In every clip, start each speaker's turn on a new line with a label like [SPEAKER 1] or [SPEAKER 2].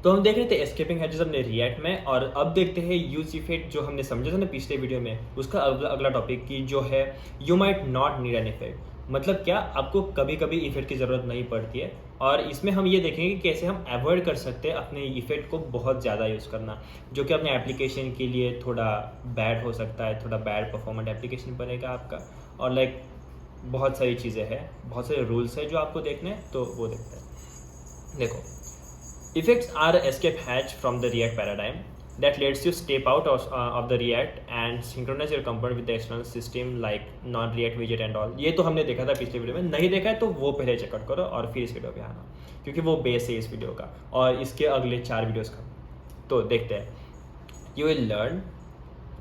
[SPEAKER 1] तो हम देख रहे थे एस्केपिंग हैचेस अपने रिएक्ट में, और अब देखते हैं यूज इफेक्ट जो हमने समझा था ना पिछले वीडियो में, उसका अगला अगला टॉपिक की जो है you might not need an effect. मतलब क्या, आपको कभी कभी इफेक्ट की ज़रूरत नहीं पड़ती है, और इसमें हम ये देखेंगे कि कैसे हम अवॉइड कर सकते हैं अपने इफेक्ट को बहुत ज़्यादा यूज़ करना, जो कि अपने एप्लीकेशन के लिए थोड़ा बैड हो सकता है, थोड़ा बैड परफॉर्मेंट एप्लीकेशन बनेगा आपका। और लाइक बहुत सारी चीज़ें हैं, बहुत सारे रूल्स हैं जो आपको देखने हैं, तो वो देखते हैं। देखो, effects are escape hatch from the React paradigm that lets you step out of the React and synchronize your component with the external system like non-React widget and all। ये तो हमने देखा था पिछले वीडियो में, नहीं देखा है तो वो पहले चेकआउट करो और फिर इस वीडियो पे आना, क्योंकि वो बेस है इस वीडियो का और इसके अगले 4 वीडियोस का। तो देखते हैं, यू विल लर्न,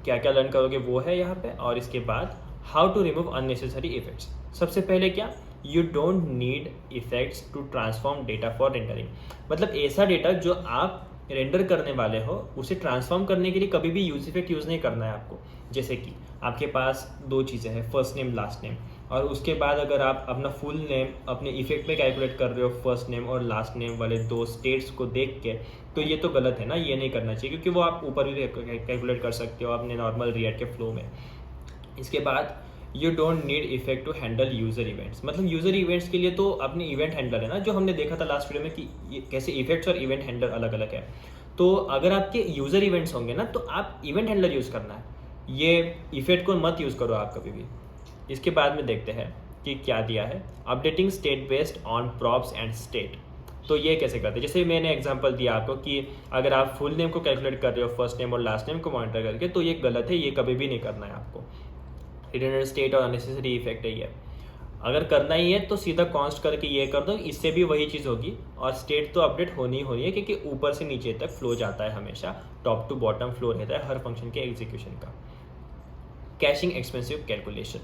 [SPEAKER 1] क्या क्या लर्न करोगे वो है यहाँ पे, और इसके बाद how to remove unnecessary effects. सबसे पहले क्या, you don't need effects to transform data for rendering. मतलब ऐसा डेटा जो आप रेंडर करने वाले हो उसे ट्रांसफॉर्म करने के लिए कभी भी यूज इफेक्ट यूज़ नहीं करना है आपको। जैसे कि आपके पास 2 चीज़ें हैं, फर्स्ट नेम लास्ट नेम, और उसके बाद अगर आप अपना फुल नेम अपने इफेक्ट में कैलकुलेट कर रहे हो फर्स्ट नेम और लास्ट नेम वाले 2 स्टेट्स को देख के, तो ये तो गलत है ना, ये नहीं करना चाहिए, क्योंकि वो आप ऊपर भी कैलकुलेट कर सकते हो अपने नॉर्मल रिएक्ट के फ्लो में। इसके बाद you don't need effect to handle user events. मतलब यूजर इवेंट्स के लिए तो अपने इवेंट हैंडलर है ना, जो हमने देखा था लास्ट वीडियो में कि कैसे इफेक्ट्स और इवेंट हैंडलर अलग अलग है। तो अगर आपके यूजर इवेंट्स होंगे ना, तो आप इवेंट हैंडलर यूज़ करना है, ये इफेक्ट को मत यूज़ करो आप कभी भी। इसके बाद में देखते हैं कि क्या दिया है, updating state based on props and state. तो ये कैसे करते हैं, जैसे मैंने एग्जांपल दिया आपको कि अगर आप फुल नेम को कैलकुलेट कर रहे हो फर्स्ट नेम और लास्ट नेम को मॉनिटर करके, तो ये गलत है, ये कभी भी नहीं करना है आपको। रिटर्न स्टेट और अननेसेसरी इफेक्ट है ये। अगर करना ही है तो सीधा कॉन्स्ट करके ये कर दो, इससे भी वही चीज़ होगी, और स्टेट तो अपडेट होनी ही होनी है, क्योंकि ऊपर से नीचे तक फ्लो जाता है हमेशा, टॉप टू बॉटम फ्लो रहता है हर फंक्शन के एग्जीक्यूशन का। Caching expensive calculation.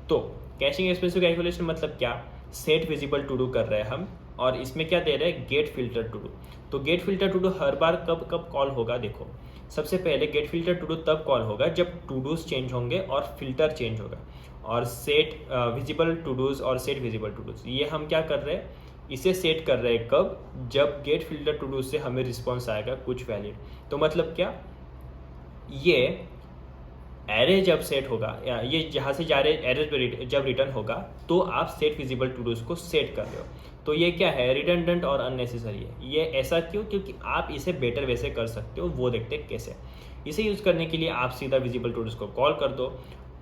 [SPEAKER 1] तो कैशिंग एक्सपेंसिव कैलकुलेशन मतलब क्या, सेट विजिबल टू डू कर रहे हैं हम, और इसमें क्या दे रहे हैं, गेट फिल्टर टू डू। तो gate filter to do her बार कब कब कॉल होगा, देखो सबसे पहले गेट फिल्टर टू डू तब कॉल होगा जब टू डूज चेंज होंगे और फिल्टर चेंज होगा, और सेट विजिबल टू डूज और सेट विजिबल टू डूज, ये हम क्या कर रहे हैं, इसे सेट कर रहे हैं कब, जब गेट फिल्टर टू डूज से हमें रिस्पॉन्स आएगा कुछ वैलिड। तो मतलब क्या, ये एरे जब सेट होगा, या ये जहाँ से जा रहे एरे पे जब रिटर्न होगा, तो आप सेट विजिबल टू डूज को सेट कर रहे हो। तो ये क्या है, रिडंडेंट और अननेसेसरी है। ये ऐसा क्यों, क्योंकि आप इसे बेटर वे से कर सकते हो, वो देखते हैं कैसे। इसे यूज़ करने के लिए आप सीधा विजिबल टू डूज को कॉल कर दो।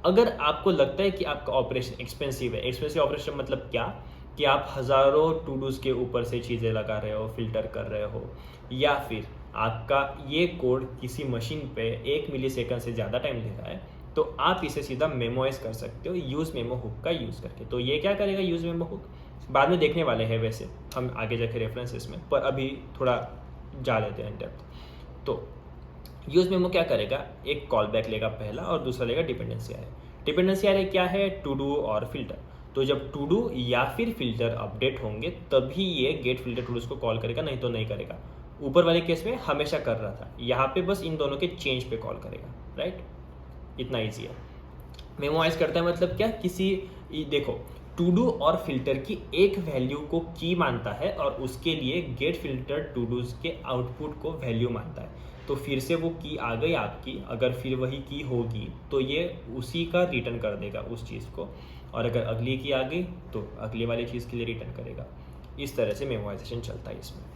[SPEAKER 1] अगर आपको लगता है कि आपका ऑपरेशन एक्सपेंसिव है, एक्सपेंसिव ऑपरेशन मतलब क्या, कि आप हज़ारों टू डूज के ऊपर से चीज़ें लगा रहे हो, फिल्टर कर रहे हो, या फिर आपका ये कोड किसी मशीन पे 1 मिलीसेकंड से ज़्यादा टाइम ले रहा है, तो आप इसे सीधा मेमोइज कर सकते हो यूज़ मेमो हुक का यूज़ करके। तो ये क्या करेगा यूज़ मेमो हुक, बाद में देखने वाले हैं वैसे हम आगे जाके रेफरेंसेस में, पर अभी थोड़ा जा लेते हैं डेप्थ। तो यूज़ मेमो क्या करेगा, एक कॉल बैक लेगा पहला, और दूसरा लेगा डिपेंडेंसी एरे। डिपेंडेंसी एरे क्या है, टू डू और फिल्टर। तो जब टू डू या फिर फिल्टर अपडेट होंगे तभी ये गेट फिल्टर टू डूज को कॉल करेगा, नहीं तो नहीं करेगा। ऊपर वाले केस में हमेशा कर रहा था, यहाँ पे बस इन दोनों के चेंज पे कॉल करेगा, राइट। इतना ईजी है। मेमोराइज करता है मतलब क्या, देखो टू डू और फिल्टर की एक वैल्यू को की मानता है, और उसके लिए गेट फिल्टर टू डूज के आउटपुट को वैल्यू मानता है। तो फिर से वो की आ गई आपकी, अगर फिर वही की होगी तो ये उसी का रिटर्न कर देगा उस चीज़ को, और अगर अगली की आ गई तो अगली वाली चीज़ के लिए रिटर्न करेगा। इस तरह से मेमोराइजेशन चलता है इसमें।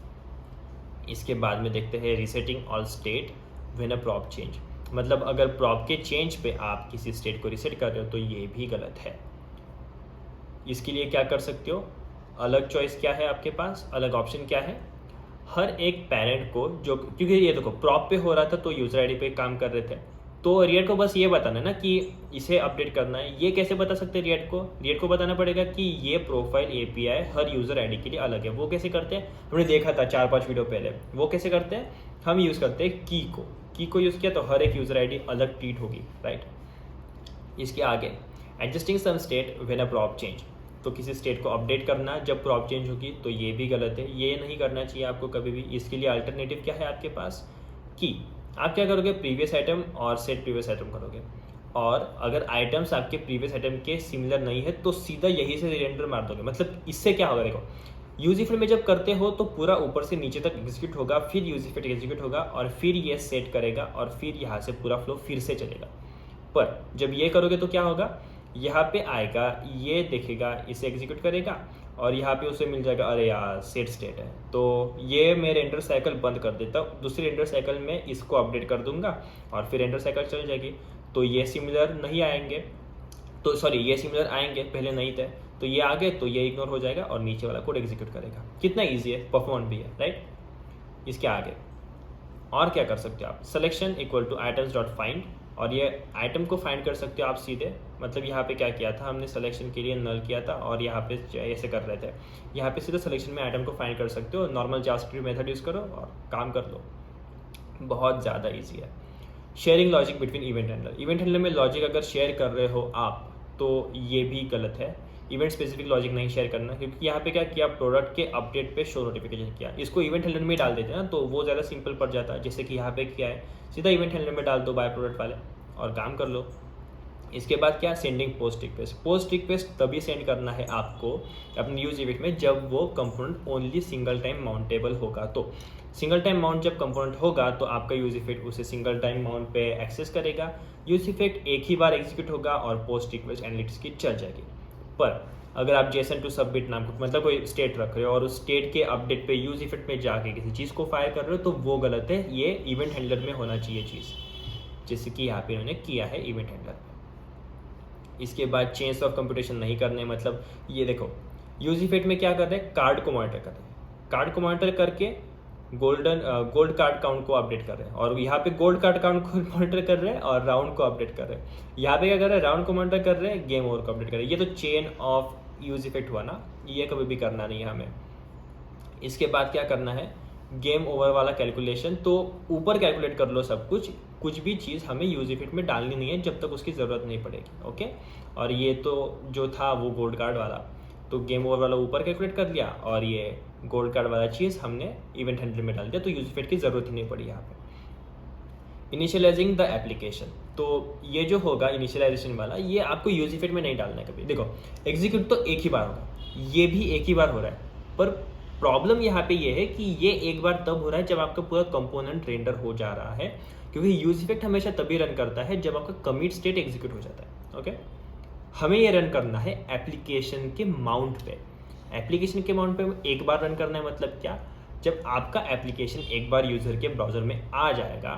[SPEAKER 1] इसके बाद में देखते हैं resetting all state when a prop change. मतलब अगर प्रॉप के चेंज पे आप किसी स्टेट को रीसेट कर रहे हो तो ये भी गलत है। इसके लिए क्या कर सकते हो, अलग चॉइस क्या है आपके पास, अलग ऑप्शन क्या है, हर एक पेरेंट को जो, क्योंकि ये देखो प्रॉप पे हो रहा था तो यूज़र आईडी पे काम कर रहे थे, तो रिएक्ट को बस ये बताना है ना कि इसे अपडेट करना है। ये कैसे बता सकते हैं रिएक्ट को बताना पड़ेगा कि ये प्रोफाइल एपीआई हर यूज़र आईडी के लिए अलग है। वो कैसे करते हैं, हमने देखा था 4-5 वीडियो पहले। वो कैसे करते हैं, हम यूज़ करते हैं की को यूज़ किया तो हर एक यूज़र आईडी अलग ट्रीट होगी, राइट। इसके आगे adjusting some state when a prop change. तो किसी स्टेट को अपडेट करना जब प्रॉप चेंज होगी, तो ये भी गलत है, ये नहीं करना चाहिए आपको कभी भी। इसके लिए अल्टरनेटिव क्या है आपके पास, की। आप क्या करोगे, प्रीवियस आइटम और सेट प्रीवियस आइटम करोगे, और अगर आइटम्स आपके प्रीवियस आइटम के सिमिलर नहीं है तो सीधा यही से रिरेंडर मार दोगे। मतलब इससे क्या होगा, देखो यूज इफेक्ट में जब करते हो तो पूरा ऊपर से नीचे तक एग्जीक्यूट होगा, फिर यूज इफेक्ट एग्जीक्यूट होगा और फिर ये सेट करेगा और फिर यहाँ से पूरा फ्लो फिर से चलेगा। पर जब ये करोगे तो क्या होगा, यहाँ पे आएगा, ये देखेगा, इसे एग्जीक्यूट करेगा और यहाँ पे उसे मिल जाएगा अरे यार सेट स्टेट है, तो ये मैं रेंडर साइकिल बंद कर देता हूँ, दूसरी रेंडर साइकिल में इसको अपडेट कर दूंगा और फिर रेंडर साइकिल चल जाएगी। तो ये सिमिलर नहीं आएंगे, तो सॉरी ये सिमिलर आएंगे, पहले नहीं थे, तो ये आ गए तो ये इग्नोर हो जाएगा और नीचे वाला कोड एग्जीक्यूट करेगा। कितना ईजी है, परफॉर्मेंट भी है, राइट। इसके आगे और क्या कर सकते हो आप, selection equal to items dot find, और ये आइटम को फाइंड कर सकते हो आप सीधे। मतलब यहाँ पे क्या किया था हमने, सिलेक्शन के लिए नल किया था और यहाँ पे ऐसे कर रहे थे, यहाँ पे सीधे सिलेक्शन में आइटम को फाइंड कर सकते हो, नॉर्मल जावास्क्रिप्ट मेथड यूज़ करो और काम कर लो, बहुत ज़्यादा ईजी है। Sharing logic between event handler, event handler में लॉजिक अगर शेयर कर रहे हो आप तो ये भी गलत है, इवेंट स्पेसिफिक लॉजिक नहीं शेयर करना, क्योंकि यहाँ पे क्या किया, प्रोडक्ट के अपडेट पे शो नोटिफिकेशन किया, इसको इवेंट हैंडलर में डाल देते हैं ना तो वो ज़्यादा सिंपल पड़ जाता है। जैसे कि यहाँ पे क्या है, सीधा इवेंट हैंडलर में डाल दो बाय प्रोडक्ट वाले और काम कर लो। इसके बाद क्या, sending post request, post request तभी सेंड करना है आपको अपने यूज इवेंट में जब वो component only single time mountable होगा। तो सिंगल टाइम माउंट जब कंपोनेंट होगा तो आपका यूज इफेक्ट उसे सिंगल टाइम माउंट पे एक्सेस करेगा, यूज इफेक्ट एक ही बार एग्जीक्यूट होगा और पोस्ट रिक्वेस्ट एनालिटिक्स की चल जाएगी। पर अगर आप जेसन टू सबमिट नाम को मतलब कोई स्टेट रख रहे हो और उस स्टेट के अपडेट पे यूज इफेक्ट में जाके किसी चीज़ को फायर कर रहे हो तो वो गलत है, ये इवेंट हैंडलर में होना चाहिए चीज़, जैसे कि यहाँ पे इन्होंने किया है इवेंट हैंडलर में। इसके बाद चेंज ऑफ कंप्यूटेशन नहीं करने, मतलब ये देखो यूज इफेक्ट में क्या कर रहे हैं, कार्ड को मॉनिटर कर रहे हैं, कार्ड को मॉनिटर करके गोल्ड कार्ड काउंट को अपडेट कर रहे हैं, और यहाँ पे गोल्ड कार्ड काउंट को मॉनिटर कर रहे हैं और राउंड को अपडेट कर रहे हैं। यहाँ पे क्या कर रहे हैं, राउंड को मॉनिटर कर रहे हैं, गेम ओवर को अपडेट कर रहे हैं। ये तो चेन ऑफ यूज इफेक्ट हुआ ना, ये कभी भी करना नहीं है हमें। इसके बाद क्या करना है, गेम ओवर वाला कैलकुलेशन, तो ऊपर कैलकुलेट कर लो सब कुछ, कुछ भी चीज़ हमें यूज इफेक्ट में डालनी नहीं है जब तक उसकी ज़रूरत नहीं पड़ेगी। ओके, और ये तो जो था वो गोल्ड कार्ड वाला, तो गेम ओवर वाला ऊपर कैलकुलेट कर लिया और ये गोल्ड कार्ड वाला चीज़ हमने इवेंट हैंडलर में डाल दिया, तो यूज इफेक्ट की ज़रूरत ही नहीं पड़ी यहाँ पे। इनिशियलाइजिंग द एप्लीकेशन, तो ये जो होगा इनिशियलाइजेशन वाला, ये आपको यूज इफेक्ट में नहीं डालना है कभी। देखो एग्जीक्यूट तो एक ही बार होगा, ये भी एक ही बार हो रहा है, पर प्रॉब्लम यहाँ पे ये है कि ये एक बार तब हो रहा है जब आपका पूरा कंपोनेंट रेंडर हो जा रहा है, क्योंकि यूज इफेक्ट हमेशा तभी रन करता है जब आपका कमिट स्टेट एग्जीक्यूट हो जाता है। ओके, हमें ये रन करना है एप्लीकेशन के माउंट पे, एप्लीकेशन के माउंट पे एक बार रन करना है। मतलब क्या, जब आपका एप्लीकेशन एक बार यूजर के ब्राउजर में आ जाएगा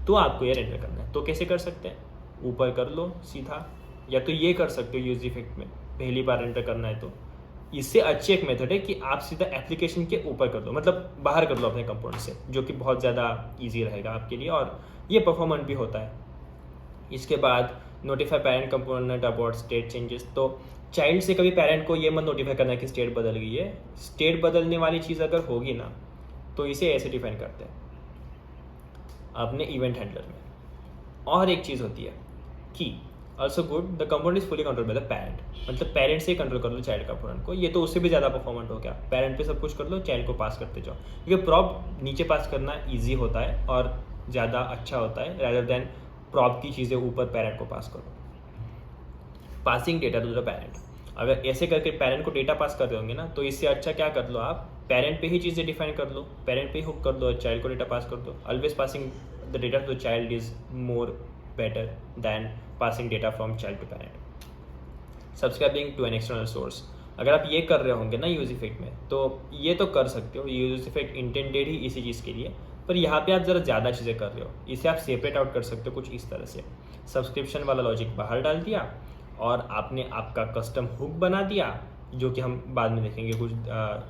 [SPEAKER 1] तो आपको ये रेंडर करना है। तो कैसे कर सकते हैं, ऊपर कर लो सीधा, या तो ये कर सकते हो यूज इफेक्ट में पहली बार रेंडर करना है तो। इससे अच्छी एक मेथड है कि आप सीधा एप्लीकेशन के ऊपर कर दो, मतलब बाहर कर लो अपने कंपोनेंट से, जो कि बहुत ज़्यादा ईजी रहेगा आपके लिए और ये परफॉर्मेंट भी होता है। इसके बाद notify parent component about state changes, तो चाइल्ड से कभी पेरेंट को ये मत नोटिफाई करना कि स्टेट बदल गई है। स्टेट बदलने वाली चीज़ अगर होगी ना तो इसे ऐसे डिफाइन करते हैं अपने इवेंट हैंडलर में। और एक चीज़ होती है कि also good the component is fully control by the parent, मतलब पेरेंट से कंट्रोल कर लो चाइल्ड कंपोनेंट को, ये तो उससे भी ज़्यादा परफॉर्मेंट हो गया। पेरेंट पे सब कुछ कर लो, चाइल्ड को पास करते जाओ, क्योंकि प्रॉप नीचे पास करना ईजी होता है और ज़्यादा अच्छा होता है रैदर देन प्रॉप की चीज़ें ऊपर पेरेंट को पास करो। Passing data to the parent, अगर ऐसे करके पेरेंट को डेटा पास कर रहे होंगे ना तो इससे अच्छा क्या कर लो, आप पेरेंट पे ही चीज़ें डिफाइन कर लो, पेरेंट पे ही हुक कर दो, चाइल्ड को डेटा पास कर दो। Always passing the data to the child is more better than passing data from child to parent. Subscribing to an external source, अगर आप ये कर रहे होंगे ना यूज इफेक्ट में तो ये तो कर सकते हो, यूज इफेक्ट इंटेंडेड ही इसी चीज़ के लिए, पर यहाँ पे आप ज़रा ज़्यादा चीज़ें कर रहे हो, इसे आप सेपरेट आउट कर सकते हो कुछ इस तरह से। सब्सक्रिप्शन वाला लॉजिक बाहर डाल दिया और आपने आपका कस्टम हुक बना दिया, जो कि हम बाद में देखेंगे कुछ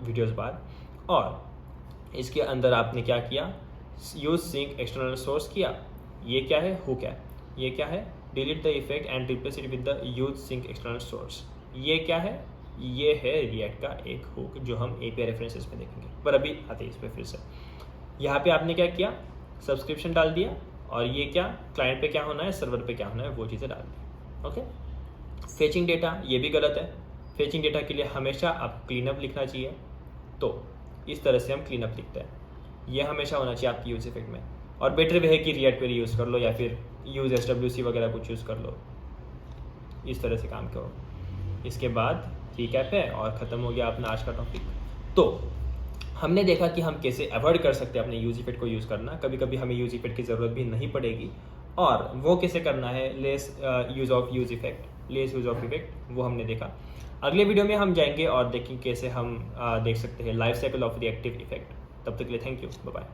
[SPEAKER 1] वीडियोस बाद। और इसके अंदर आपने क्या किया, यूज सिंक एक्सटर्नल सोर्स किया, ये क्या है, हुक है। ये क्या है, delete the effect and replace it with the use sync external source. ये क्या है, ये है रिएक्ट का एक हुक जो हम API रेफरेंसेस में देखेंगे, पर अभी आते हैं इस पर फिर से। यहाँ पे आपने क्या किया, सब्सक्रिप्शन डाल दिया, और ये क्या, क्लाइंट पे क्या होना है, सर्वर पे क्या होना है, वो चीज़ें डाल दी। ओके, फेचिंग डेटा, ये भी गलत है। फेचिंग डेटा के लिए हमेशा आप क्लीनअप लिखना चाहिए, तो इस तरह से हम क्लीनअप लिखते हैं, ये हमेशा होना चाहिए आपकी यूज इफेक्ट में। और बेटर वे है कि रिएक्ट क्वेरी यूज़ कर लो या फिर यूज SWC वगैरह कुछ यूज़ कर लो, इस तरह से काम करो। इसके बाद रिकैप है और ख़त्म हो गया अपना आज का टॉपिक। तो हमने देखा कि हम कैसे अवॉइड कर सकते हैं अपने यूज इफेक्ट को यूज़ करना। कभी कभी हमें यूज इफेक्ट की ज़रूरत भी नहीं पड़ेगी, और वो कैसे करना है, लेस यूज़ ऑफ इफेक्ट, वो हमने देखा। अगले वीडियो में हम जाएंगे और देखेंगे कैसे हम देख सकते हैं life cycle of reactive effect. तब तक के लिए थैंक यू, बाय बाय।